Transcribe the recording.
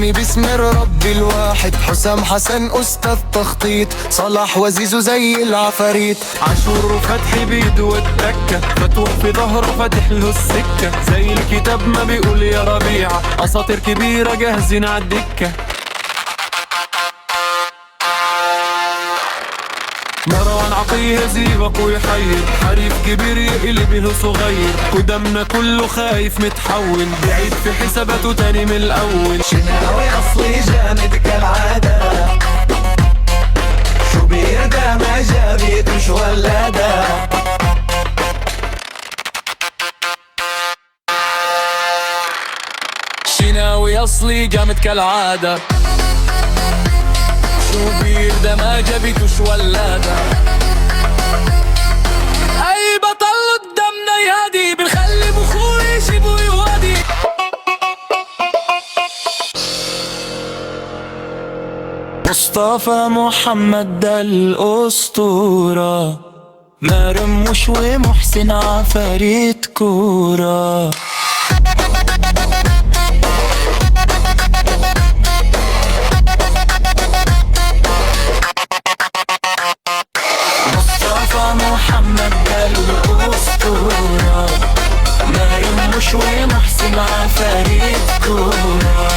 اسامي باسم الرب الواحد، حسام حسن استاذ تخطيط، صلاح وزيزو زي العفاريت، عاشور فتحي بيده والتكة، فتوح في ظهره فاتح له السكة، زي الكتاب ما بيقول يا ربيعة، اساطير كبيرة جاهزين عالدكة. مروان عطية زيبق ويحير، حريف كبير يقلب له صغير، قدامنا كله خايف متحول، بعيد في حساباته تاني من الأول. شناوي أصلي جامد كالعادة، شو بيرده ما جابيت مش ولادة. شناوي أصلي جامد كالعادة، شو بيرده ما جابيتوش ولادة. أي بطل قدامنا يهدي، بنخلي بخوه يجيب ويودي. مصطفى محمد ده الأسطورة، مرموش ومحسن عفاريت كورة. مصطفى محمد ده الأسطورة، مرموش ومحسن عفاريت كورة.